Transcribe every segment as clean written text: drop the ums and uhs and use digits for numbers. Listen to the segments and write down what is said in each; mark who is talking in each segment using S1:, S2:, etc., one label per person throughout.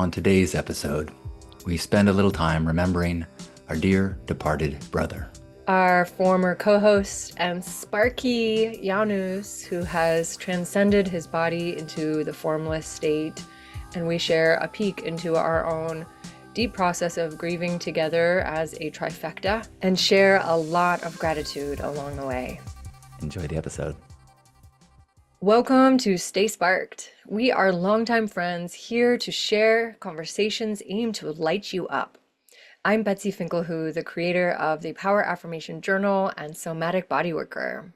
S1: On today's episode, we spend a little time remembering our dear departed brother.
S2: Our former co-host and sparky Janus, who has transcended his body into the formless state, and we share a peek into our own deep process of grieving together as a trifecta, and share a lot of gratitude along the way.
S1: Enjoy the episode.
S2: Welcome to Stay Sparked. We are longtime friends here to share conversations aimed to light you up. I'm Betsy FINKLEHOO, the creator of the Power Affirmation Journal and Somatic Bodyworker.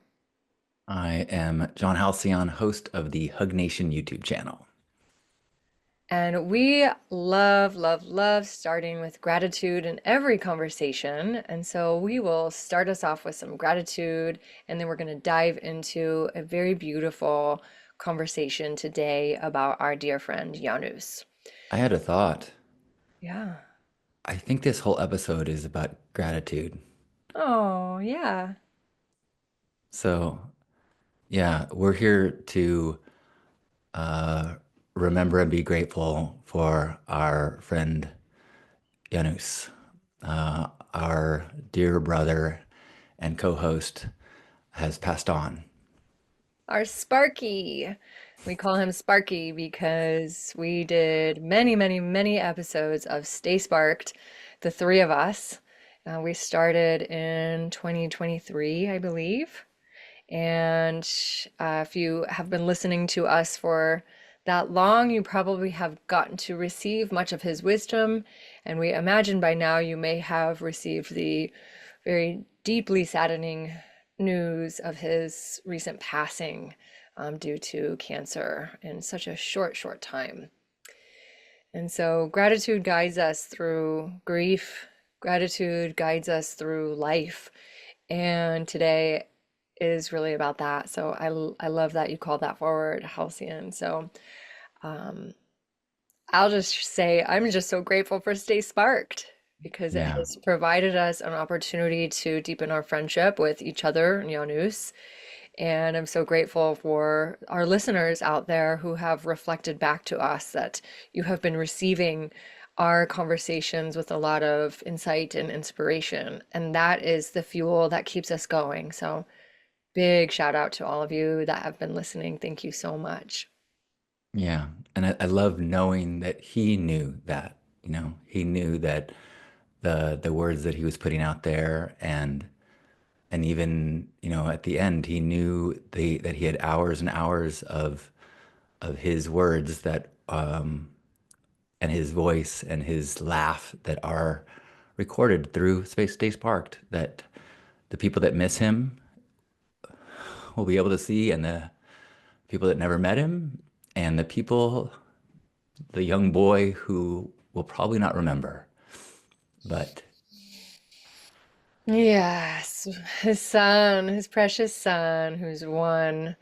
S1: I am John HALCYON, host of the Hug Nation YouTube channel.
S2: And we love starting with gratitude in every conversation. And so we will start us off with some gratitude, and then we're going to dive into a very beautiful conversation today about our dear friend Janus.
S1: I had a thought.
S2: Yeah.
S1: I think this whole episode is about gratitude.
S2: Oh, yeah.
S1: So, yeah, we're here to remember and be grateful for our friend Janus, our dear brother and co-host has passed on.
S2: Our Sparky. We call him Sparky because we did many episodes of Stay Sparked, the three of us. We started in 2023, I believe. And if you have been listening to us for that long, you probably have gotten to receive much of his wisdom. And we imagine by now you may have received the very deeply saddening news of his recent passing due to cancer in such a short time. And so gratitude guides us through grief. Gratitude guides us through life. And today is really about that. So I love that you called that forward, Halcyon. So I'll just say I'm just so grateful for Stay Sparked because it
S1: Yeah.
S2: has provided us an opportunity to deepen our friendship with each other, Janus. And I'm so grateful for our listeners out there who have reflected back to us that you have been receiving our conversations with a lot of insight and inspiration. And that is the fuel that keeps us going. So big shout out to all of you that have been listening. Thank you so much.
S1: Yeah. And I love knowing that he knew that, he knew that the words that he was putting out there and even, at the end, he knew that he had hours and hours of his words that and his voice and his laugh that are recorded through Space Stays Parked, that the people that miss him will be able to see, and the people that never met him, and the young boy who will probably not remember. But
S2: Yes, his son, his precious son, who's one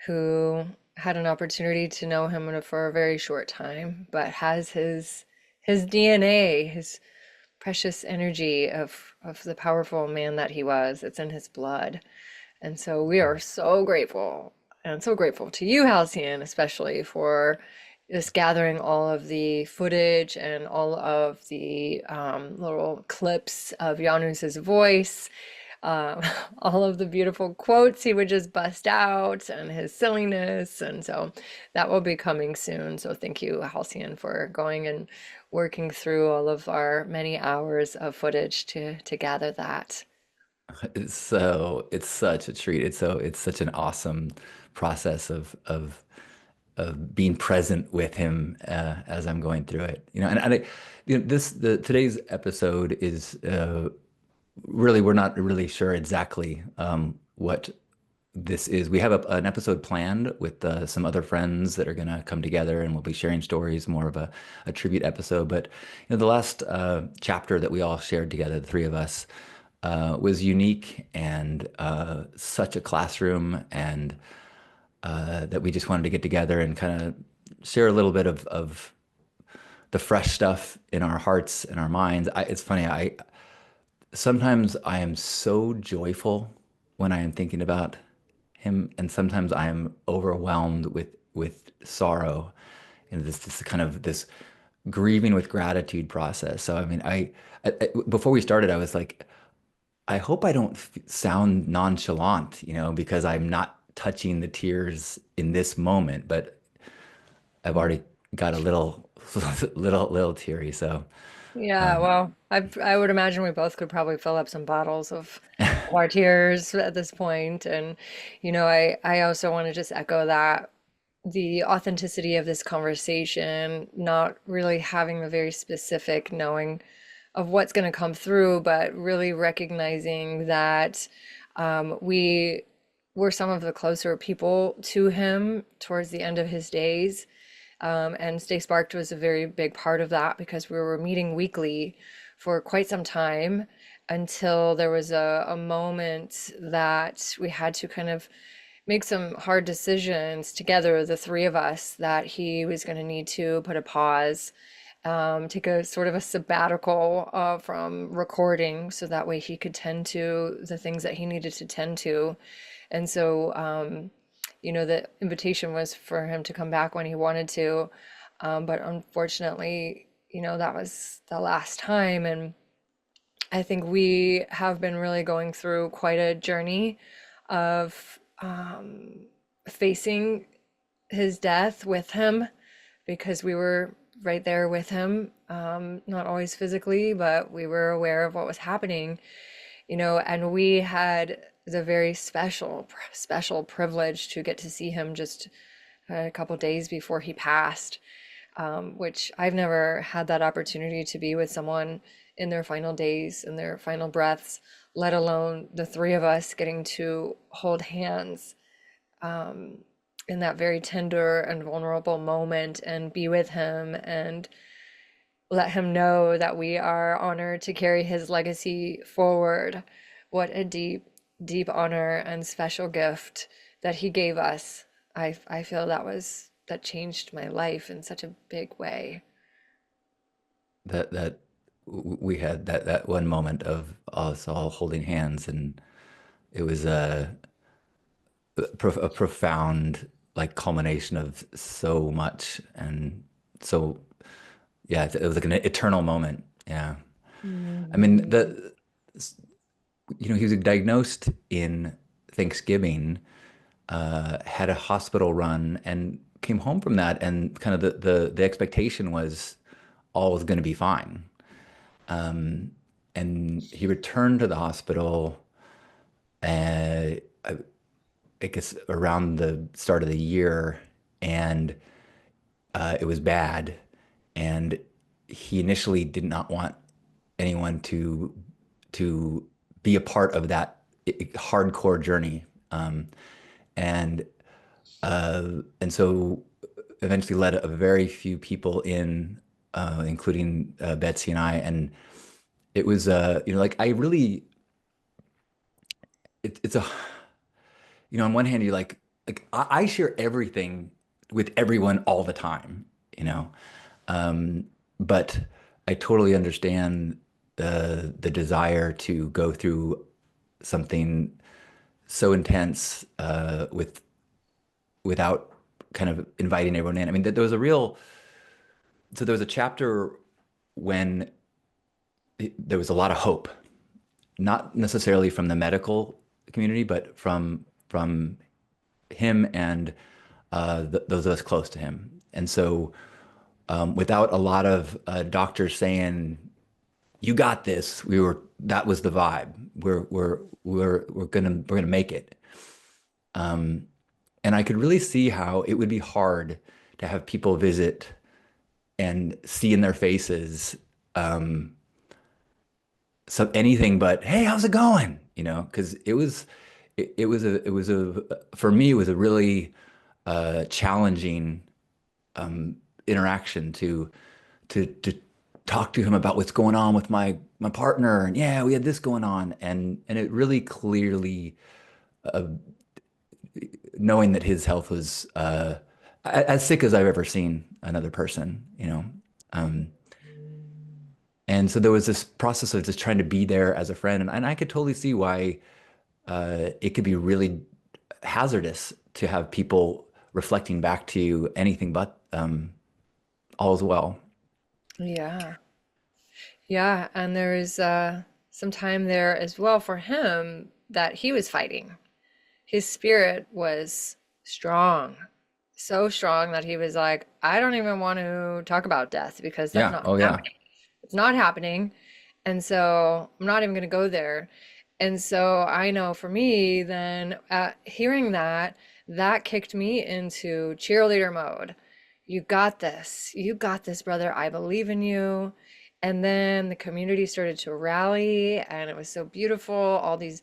S2: who had an opportunity to know him for a very short time, but has his DNA, his precious energy of the powerful man that he was. It's in his blood. And so we are so grateful and so grateful to you, Halcyon, especially for just gathering all of the footage and all of the little clips of Janus's voice, um, all of the beautiful quotes he would just bust out and his silliness. And so that will be coming soon. So thank you, Halcyon, for going and working through all of our many hours of footage to gather that.
S1: it's such a treat. It's such an awesome process of being present with him as I'm going through it. And I, today's episode is really, we're not really sure exactly what this is. We have an episode planned with some other friends that are going to come together, and we'll be sharing stories, more of a tribute episode. But the last chapter that we all shared together, the three of us, was unique and such a classroom, and that we just wanted to get together and kind of share a little bit of the fresh stuff in our hearts and our minds. It's funny, I sometimes I am so joyful when I am thinking about him, and sometimes I am overwhelmed with sorrow, and this kind of this grieving with gratitude process. So I mean, before we started, I was like, I hope I don't sound nonchalant, because I'm not touching the tears in this moment, but I've already got a little, little teary. So,
S2: Yeah,
S1: um,
S2: well, I would imagine we both could probably fill up some bottles of our tears at this point. And I also want to just echo that the authenticity of this conversation, not really having the very specific knowing of what's going to come through, but really recognizing that we were some of the closer people to him towards the end of his days. And Stay Sparked was a very big part of that because we were meeting weekly for quite some time until there was a moment that we had to kind of make some hard decisions together, the three of us, that he was going to need to put a pause, take a sort of a sabbatical from recording so that way he could tend to the things that he needed to tend to. And so, the invitation was for him to come back when he wanted to. But unfortunately, that was the last time. And I think we have been really going through quite a journey of facing his death with him because we were right there with him, not always physically, but we were aware of what was happening, and we had the very special privilege to get to see him just a couple days before he passed, which I've never had that opportunity to be with someone in their final days, in their final breaths, let alone the three of us getting to hold hands in that very tender and vulnerable moment and be with him and let him know that we are honored to carry his legacy forward. What a deep, deep honor and special gift that he gave us. I feel that changed my life in such a big way.
S1: that we had that one moment of us all holding hands, and it was a profound like culmination of so much, and so yeah, it was like an eternal moment. Yeah. I mean,
S2: Mhm.
S1: he was diagnosed in Thanksgiving, had a hospital run, and came home from that, and kind of the expectation was all was going to be fine. And he returned to the hospital, I guess around the start of the year, and it was bad. And he initially did not want anyone to be a part of that hardcore journey. And and so eventually led a very few people in, including Betsy and I. And it was, like I really, it's a, on one hand, you're like I share everything with everyone all the time, you know, um, but I totally understand the desire to go through something so intense without kind of inviting everyone in. I mean, there was a real so there was a chapter when there was a lot of hope, not necessarily from the medical community, but from him and those of us close to him. And so, without a lot of doctors saying, "You got this," that was the vibe. We're gonna make it. And I could really see how it would be hard to have people visit and see in their faces anything but, "Hey, how's it going?" Because it was a for me it was a really challenging interaction to talk to him about what's going on with my partner, and yeah, we had this going on, and it really clearly, knowing that his health was as sick as I've ever seen another person. Um, and so there was this process of just trying to be there as a friend, and I could totally see why it could be really hazardous to have people reflecting back to you anything but all is well.
S2: Yeah. Yeah. And there's some time there as well for him that he was fighting. His spirit was strong, so strong that he was like, I don't even want to talk about death because that's
S1: Yeah.
S2: not
S1: Oh, yeah.
S2: happening. It's not happening. And so I'm not even going to go there. And so I know for me, then hearing that, that kicked me into cheerleader mode. You got this. You got this, brother. I believe in you. And then the community started to rally, and it was so beautiful. All these,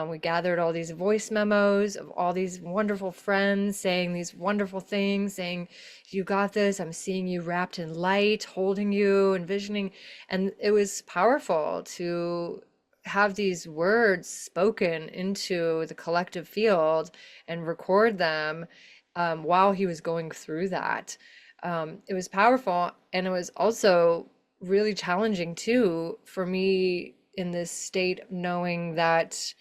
S2: we gathered all these voice memos of all these wonderful friends saying these wonderful things, saying, you got this. I'm seeing you wrapped in light, holding you, envisioning. And it was powerful to have these words spoken into the collective field and record them while he was going through that. It was powerful, and it was also really challenging too for me in this state, knowing that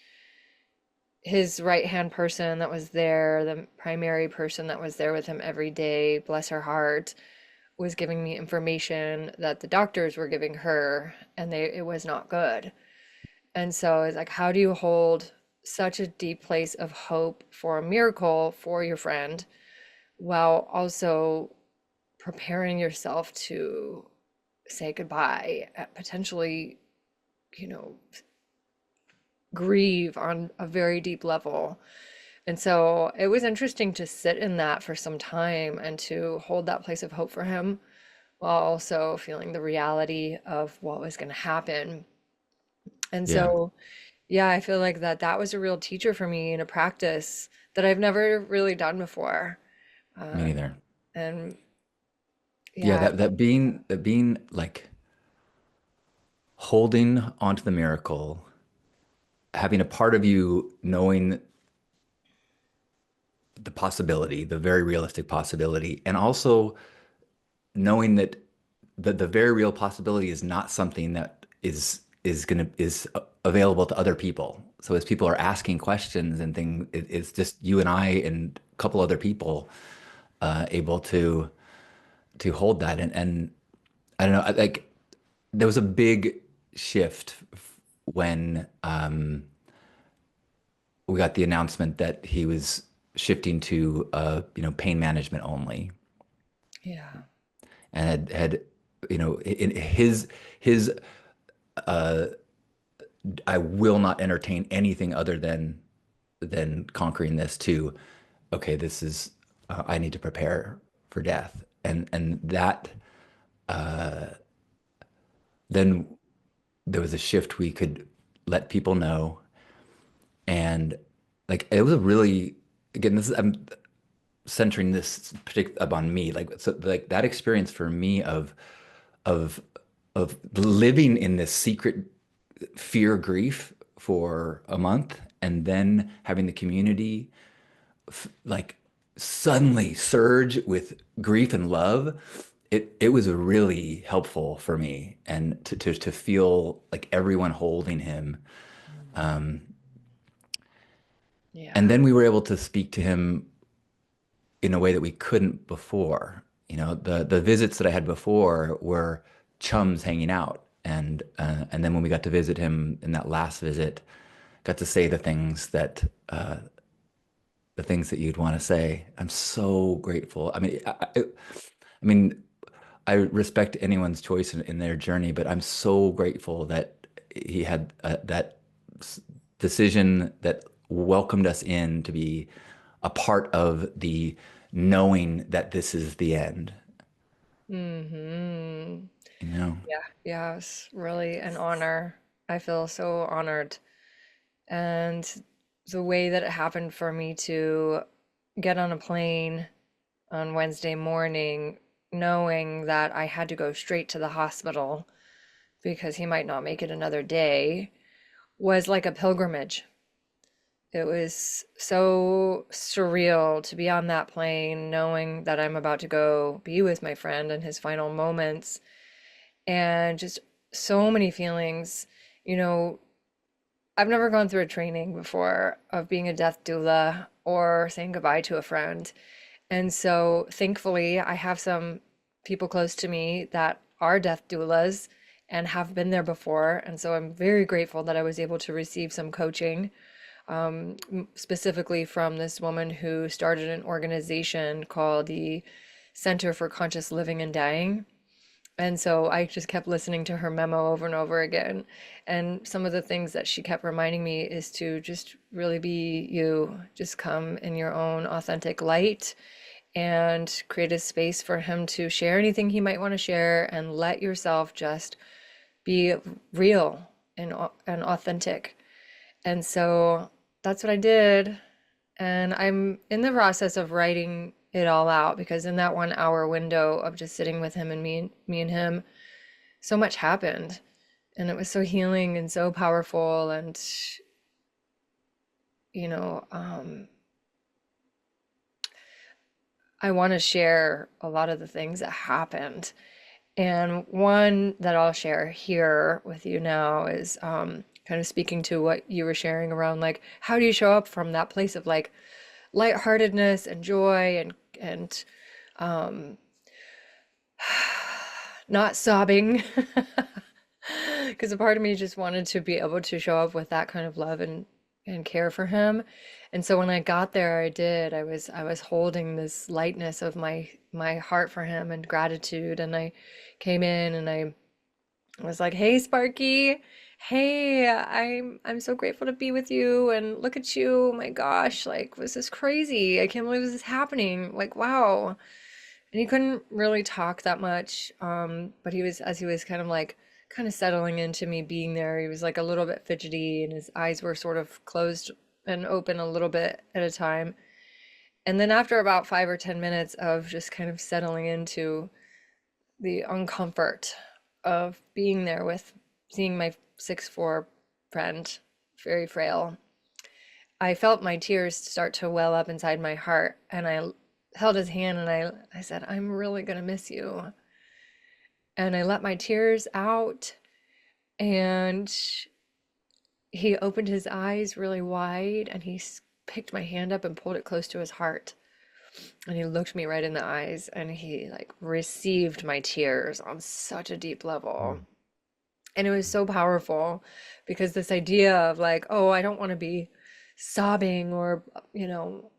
S2: his right hand person that was there, the primary person that was there with him every day, bless her heart, was giving me information that the doctors were giving her, and it was not good. And so it's like, how do you hold such a deep place of hope for a miracle for your friend while also preparing yourself to say goodbye, potentially, you know, grieve on a very deep level. And so it was interesting to sit in that for some time and to hold that place of hope for him while also feeling the reality of what was going to happen. And
S1: Yeah.
S2: so, yeah, I feel like that was a real teacher for me in a practice that I've never really done before.
S1: Me
S2: Uh,
S1: neither.
S2: and
S1: Yeah.
S2: yeah,
S1: That being like holding onto the miracle, having a part of you knowing the possibility, the very realistic possibility, and also knowing that the very real possibility is not something that is available to other people. So as people are asking questions and things, it's just you and I and a couple other people able to hold that. And I don't know, like there was a big shift when we got the announcement that he was shifting to pain management only,
S2: yeah.
S1: and had in his I will not entertain anything other than conquering this too. Okay, this is I need to prepare for death, and that then there was a shift we could let people know, and like it was a really, again, this is I'm centering this particular upon me, like so like that experience for me of of living in this secret fear grief for a month, and then having the community like suddenly surge with grief and love. It was really helpful for me, and to feel like everyone holding him. And
S2: Yeah.
S1: then we were able to speak to him in a way that we couldn't before. The visits that I had before were chums hanging out, and then when we got to visit him in that last visit, got to say the things that you'd want to say. I'm so grateful. I mean, I respect anyone's choice in their journey, but I'm so grateful that he had that decision that welcomed us in to be a part of the knowing that this is the end,
S2: Hmm.
S1: you know?
S2: Yeah. Yeah. It's really an honor. I feel so honored. And the way that it happened for me to get on a plane on Wednesday morning, knowing that I had to go straight to the hospital because he might not make it another day, was like a pilgrimage. It was so surreal to be on that plane, knowing that I'm about to go be with my friend in his final moments, and just so many feelings. You know, I've never gone through a training before of being a death doula or saying goodbye to a friend. And so thankfully, I have some people close to me that are death doulas and have been there before. And so I'm very grateful that I was able to receive some coaching, specifically from this woman who started an organization called the Center for Conscious Living and Dying. And so I just kept listening to her memo over and over again. And some of the things that she kept reminding me is to just really be you, just come in your own authentic light and create a space for him to share anything he might want to share and let yourself just be real and authentic. And so that's what I did. And I'm in the process of writing it all out because in that 1 hour window of just sitting with him and me and him, so much happened. And it was so healing and so powerful. And, you know, I want to share a lot of the things that happened. And one that I'll share here with you now is kind of speaking to what you were sharing around like, how do you show up from that place of like lightheartedness and joy and not sobbing because a part of me just wanted to be able to show up with that kind of love and care for him. And so when I got there, I did. I was holding this lightness of my heart for him and gratitude. And I came in and I was like, "Hey, Sparky. Hey, I'm so grateful to be with you. And look at you. Oh my gosh, like this is crazy. I can't believe this is happening. Like, wow." And he couldn't really talk that much, but he was, as he was kind of like kind of settling into me being there, he was like a little bit fidgety and his eyes were sort of closed and open a little bit at a time. And then after about 5 or 10 minutes of just kind of settling into the uncomfort of being there with seeing my 6'4" friend, very frail, I felt my tears start to well up inside my heart. And I held his hand and I said, "I'm really going to miss you." And I let my tears out and he opened his eyes really wide and he picked my hand up and pulled it close to his heart. And he looked me right in the eyes and he like received my tears on such a deep level.
S1: Mm.
S2: And it was so powerful because this idea of like, oh, I don't want to be sobbing or, you know,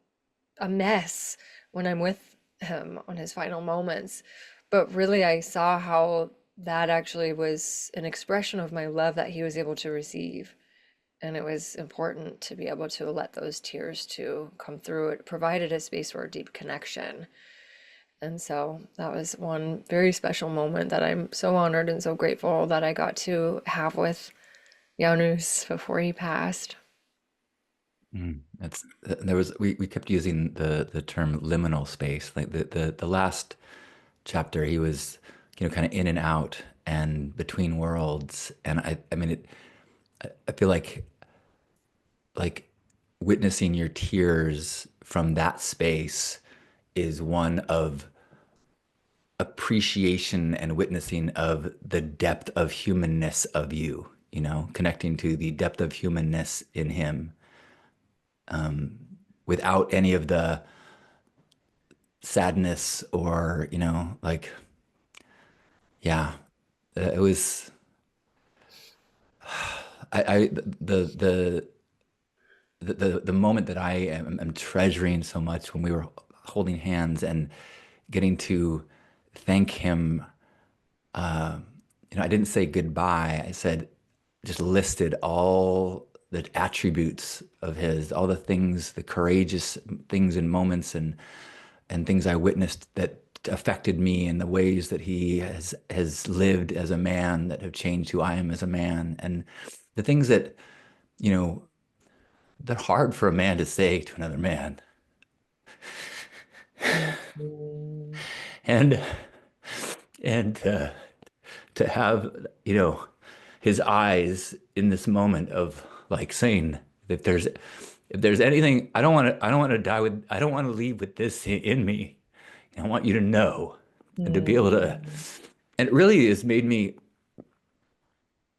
S2: a mess when I'm with him on his final moments. But really, I saw how that actually was an expression of my love that he was able to receive. And it was important to be able to let those tears to come through. It provided a space for a deep connection. And so that was one very special moment that I'm so honored and so grateful that I got to have with Janus before he passed.
S1: That's there was we kept using the term liminal space. Like the last chapter, he was, kind of in and out and between worlds. And I mean I feel like witnessing your tears from that space is one of appreciation and witnessing of the depth of humanness of you, connecting to the depth of humanness in him, without any of the sadness or, like, yeah, it was, I the moment that I am treasuring so much when we were holding hands and getting to thank him. Uh, I didn't say goodbye. I said, just listed all the attributes of his, all the things, the courageous things and moments and things I witnessed that affected me in the ways that he has lived as a man that have changed who I am as a man. And the things that, you know, they're hard for a man to say to another man.
S2: Mhm.
S1: And and to have, his eyes in this moment of like saying, if there's anything, I don't want to die with, I don't want to leave with this in me. I want you to know and to be able to,
S2: Mhm.
S1: and it really has made me,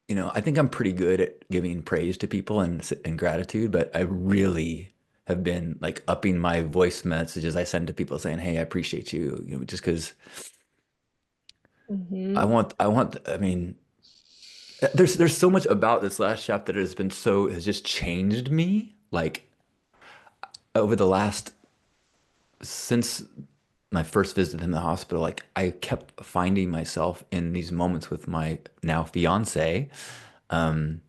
S1: I think I'm pretty good at giving praise to people and gratitude, but I really have been like upping my voice messages I send to people saying, "Hey, I appreciate you," just because
S2: Hmm.
S1: I mean, there's so much about this last chapter that has just changed me. Like over the last since my first visit in the hospital, like I kept finding myself in these moments with my now fiance, um,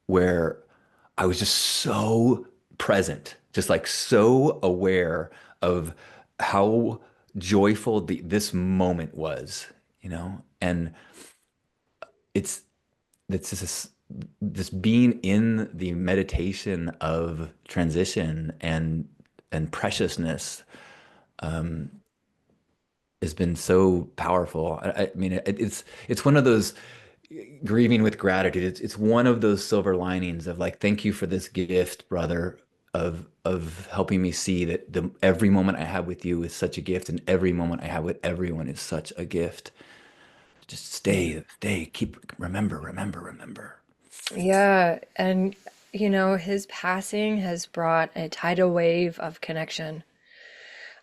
S1: where I was just so present, just like so aware of how joyful this moment was, and it's it's just this being in the meditation of transition and preciousness has been so powerful. I mean, it's one of those grieving with gratitude. It's one of those silver linings of like, thank you for this gift, brother, of helping me see that every moment I have with you is such a gift, and every moment I have with everyone is such a gift. Just stay, keep remember.
S2: Yeah, and his passing has brought a tidal wave of connection.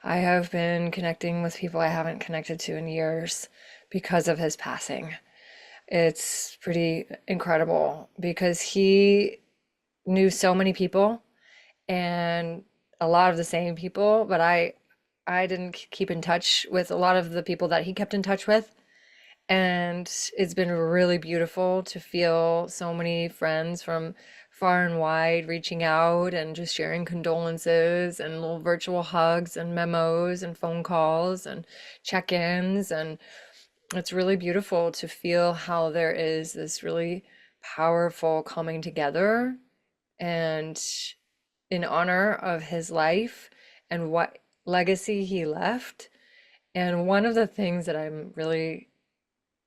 S2: I have been connecting with people I haven't connected to in years because of his passing. It's pretty incredible because he knew so many people and a lot of the same people, but I didn't keep in touch with a lot of the people that he kept in touch with. And it's been really beautiful to feel so many friends from far and wide reaching out and just sharing condolences and little virtual hugs and memos and phone calls and check-ins. And it's really beautiful to feel how there is this really powerful coming together and in honor of his life and what legacy he left. And one of the things that I'm really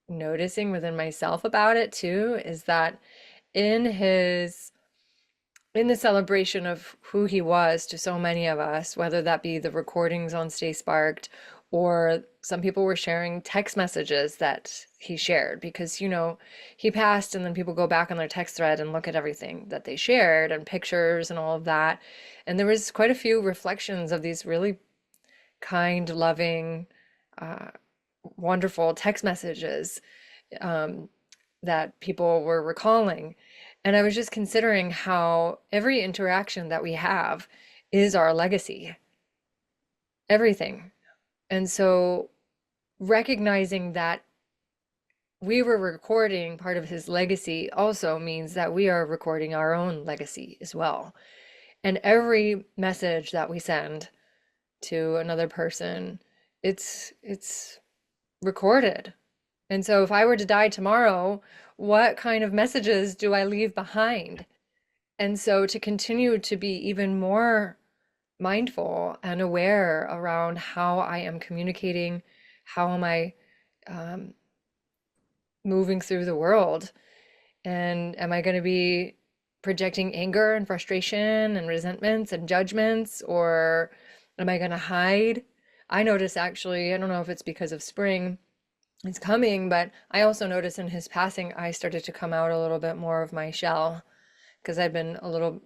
S2: noticing within myself about it too is that in his in the celebration of who he was to so many of us, whether that be the recordings on Stay Sparked or some people were sharing text messages that he shared because he passed and then people go back on their text thread and look at everything that they shared and pictures and all of that, and there was quite a few reflections of these really kind, loving, uh, wonderful text messages um, that people were recalling. And I was just considering how every interaction that we have is our legacy, everything. And so recognizing that we were recording part of his legacy also means that we are recording our own legacy as well. And every message that we send to another person, it's recorded. And so if I were to die tomorrow, what kind of messages do I leave behind? And so to continue to be even more mindful and aware around how I am communicating, how am I um, moving through the world, and am I going to be projecting anger and frustration and resentments and judgments, or am I going to hide? I notice actually, I don't know if it's because of spring, it's coming, but I also noticed in his passing, I started to come out a little bit more of my shell because I've been a little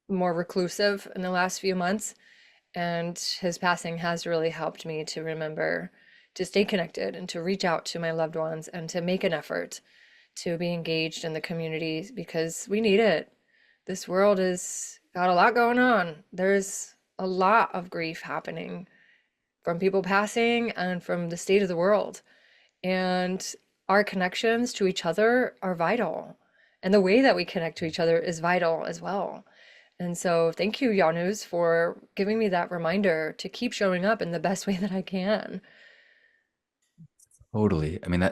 S2: more reclusive in the last few months. And his passing has really helped me to remember to stay connected and to reach out to my loved ones and to make an effort to be engaged in the community because we need it. This world has got a lot going on. There's a lot of grief happening from people passing and from the state of the world. And our connections to each other are vital. And the way that we connect to each other is vital as well. And so thank you, Janus, for giving me that reminder to keep showing up in the best way that I can.
S1: Totally. I mean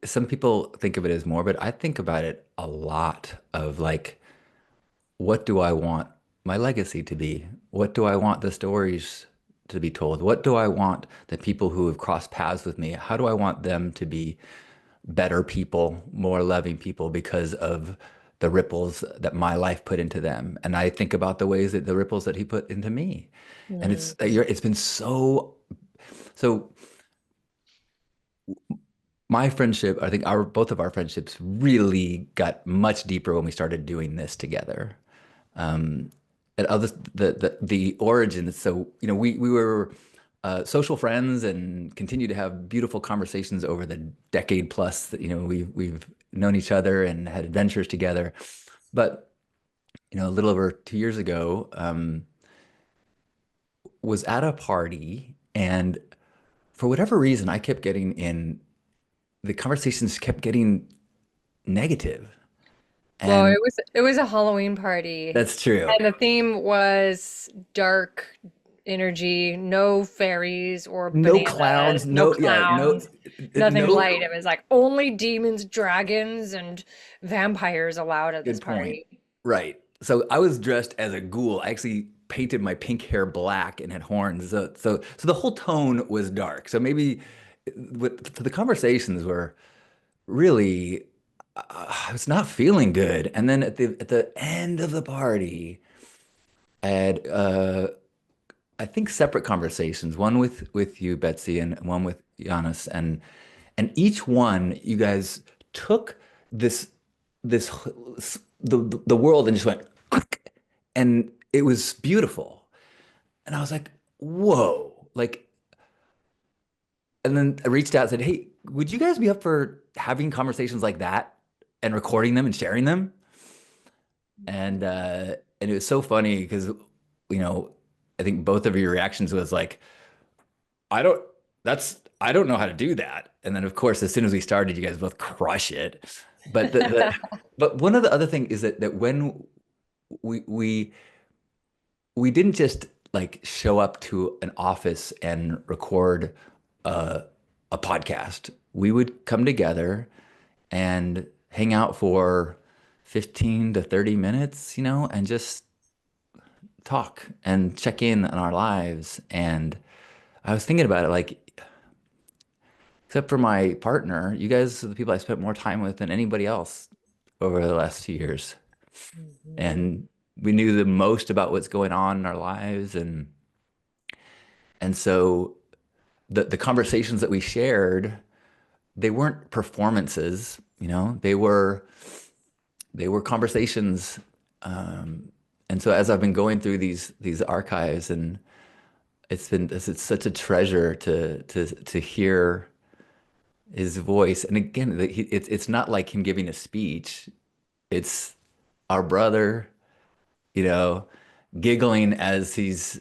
S1: some people think of it as morbid. I think about it a lot of like, what do I want my legacy to be? What do I want the stories to be told? What do I want the people who have crossed paths with me? How do I want them to be better people, more loving people because of the ripples that my life put into them? And I think about the ways that the ripples that he put into me. And
S2: Mm.
S1: it's been so my friendship, I think our both of our friendships really got much deeper when we started doing this together. Um, and other the origin. So we were social friends and continue to have beautiful conversations over the decade plus that we've known each other and had adventures together. But a little over 2 years ago, was at a party, and for whatever reason, I kept getting in the conversations kept getting negative,
S2: Well,
S1: and
S2: it was a Halloween party,
S1: that's true.
S2: and the theme was dark energy, no fairies or
S1: No clowns,
S2: bananas, no
S1: no, yeah, no,
S2: clowns, nothing
S1: no.
S2: light. It was like only demons, dragons, and vampires allowed at this
S1: Good point.
S2: party.
S1: Right. So I was dressed as a ghoul. I actually painted my pink hair black and had horns. So the whole tone was dark. So maybe the conversations were really, I was not feeling good. And then at the end of the party, I had I think separate conversations, one with you, Betsy, and one with Janus, and each one you guys took this this the world and just went click, and it was beautiful. And I was like, whoa, like, and then I reached out and said, hey, would you guys be up for having conversations like that and recording them and sharing them? And it was so funny because you know I think both of your reactions was like, I don't, I don't know how to do that. And then of course, as soon as we started, you guys both crush it. But but one of the other thing is that when we we we didn't just like show up to an office and record a, a podcast. We would come together and hang out for 15 to 30 minutes, and just talk and check in on our lives. And I was thinking about it like, except for my partner, you guys are the people I spent more time with than anybody else over the last 2 years.
S2: Mhm.
S1: And we knew the most about what's going on in our lives. And so the conversations that we shared, they weren't performances, they were conversations. And so as I've been going through these archives, and it's such a treasure to hear his voice. And again, it's not like him giving a speech. It's our brother, you know, giggling as he's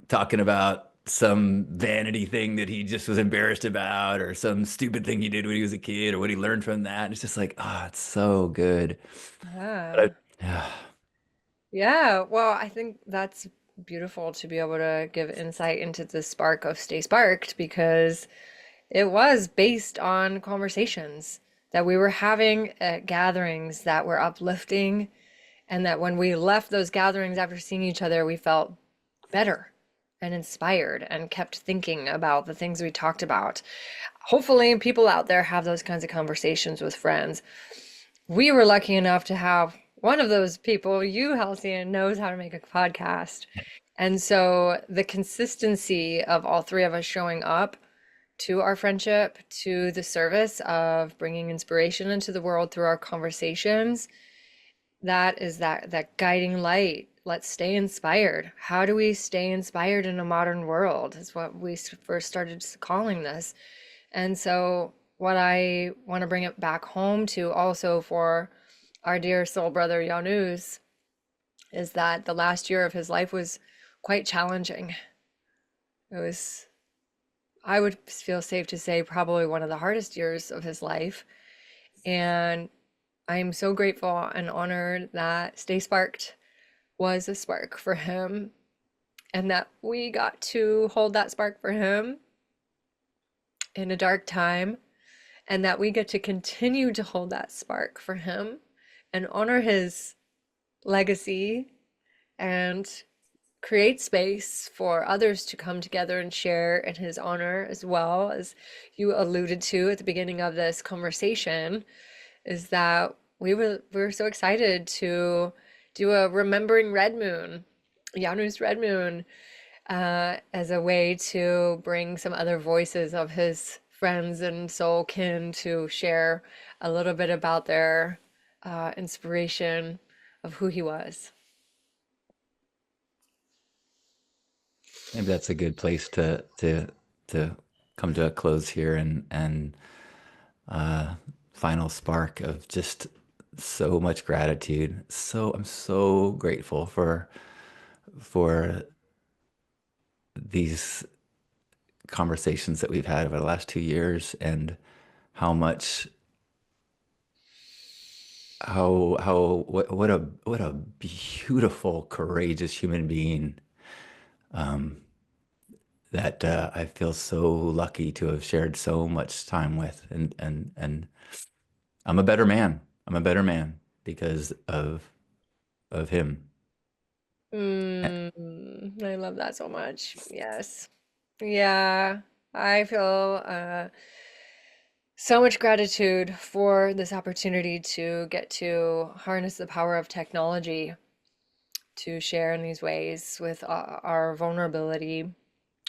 S1: talking about some vanity thing that he just was embarrassed about, or some stupid thing he did when he was a kid, or what he learned from that. And it's just like, oh, it's so good. But
S2: Yeah.
S1: yeah,
S2: Yeah, well, I think that's beautiful to be able to give insight into the spark of Stay Sparked because it was based on conversations that we were having at gatherings that were uplifting, and that when we left those gatherings after seeing each other, we felt better and inspired and kept thinking about the things we talked about. Hopefully, people out there have those kinds of conversations with friends. We were lucky enough to have one of those people. You, Halcyon, knows how to make a podcast. And so the consistency of all three of us showing up to our friendship, to the service of bringing inspiration into the world through our conversations, that is that guiding light. Let's stay inspired. How do we stay inspired in a modern world? Is what we first started calling this. And so, what I want to bring it back home to also for our dear soul brother Janus is that the last year of his life was quite challenging. It was, I would feel safe to say, probably one of the hardest years of his life. And I'm so grateful and honored that Stay Sparked was a spark for him and that we got to hold that spark for him in a dark time and that we get to continue to hold that spark for him and honor his legacy and create space for others to come together and share in his honor as well. As you alluded to at the beginning of this conversation, is that we were so excited to do a remembering red moon, Janu's red moon, as a way to bring some other voices of his friends and soul kin to share a little bit about their inspiration of who he was.
S1: Maybe that's a good place to come to a close here and uh, final spark of just so much gratitude. So I'm so grateful for these conversations that we've had over the last 2 years and how much what a beautiful, courageous human being um, that I feel so lucky to have shared so much time with, and I'm a better man. I'm a better man because of him.
S2: I love that so much. Yes. Yeah. I feel so much gratitude for this opportunity to get to harness the power of technology to share in these ways with our vulnerability,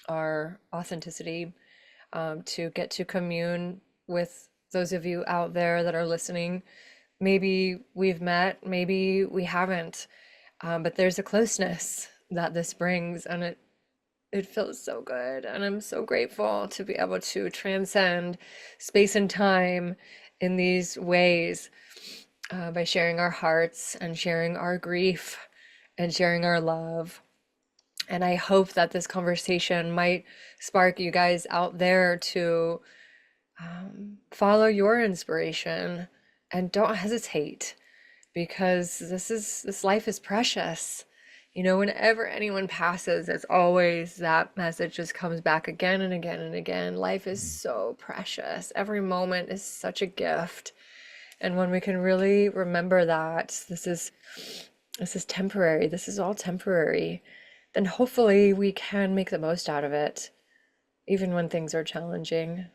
S2: our authenticity, to get to commune with those of you out there that are listening. Maybe we've met, maybe we haven't, but there's a closeness that this brings, and it feels so good. And I'm so grateful to be able to transcend space and time in these ways by sharing our hearts and sharing our grief and sharing our love. And I hope that this conversation might spark you guys out there to follow your inspiration and don't hesitate because this life is precious. You know, whenever anyone passes, it's always that message just comes back again and again and again. Life is so precious. Every moment is such a gift. And when we can really remember that this is temporary, this is all temporary, then hopefully we can make the most out of it, even when things are challenging.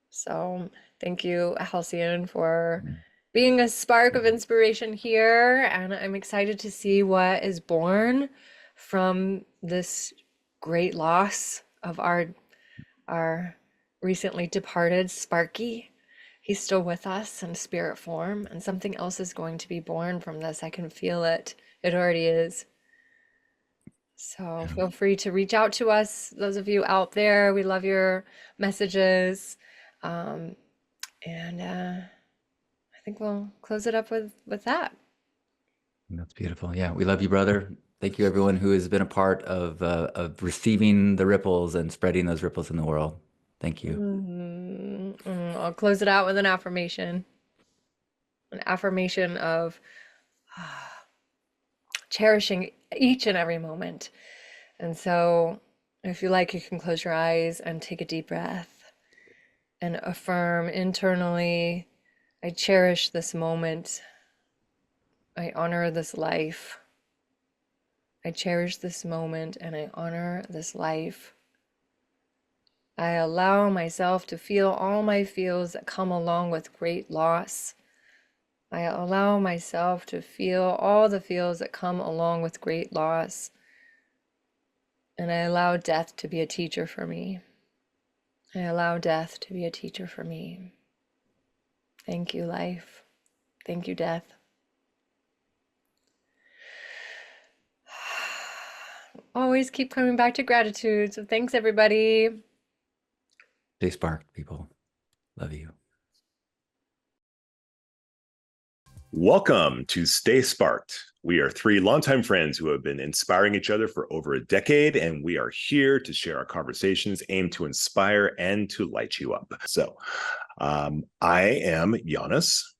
S2: So thank you, Halcyon, for being a spark of inspiration here. And I'm excited to see what is born from this great loss of our recently departed Sparky. He's still with us in spirit form, and something else is going to be born from this. I can feel it. It already is. So
S1: Yeah,
S2: feel free to reach out to us, those of you out there. We love your messages. Um, and I think we'll close it up with that.
S1: that's beautiful. Yeah, we love you, brother. Thank you, everyone who has been a part of receiving the ripples and spreading those ripples in the world. Thank you.
S2: I'll close it out with an affirmation of cherishing each and every moment. And so, if you like, you can close your eyes and take a deep breath and affirm internally, I cherish this moment. I honor this life. I cherish this moment and I honor this life. I allow myself to feel all my feels that come along with great loss. I allow myself to feel all the feels that come along with great loss. And I allow death to be a teacher for me. I allow death to be a teacher for me. Thank you, life. Thank you, death. Always keep coming back to gratitude. So thanks, everybody.
S1: Stay sparked, people. Love you.
S3: Welcome to Stay Sparked. We are three longtime friends who have been inspiring each other for over a decade, and we are here to share our conversations aimed to inspire and to light you up. So, I am Janus.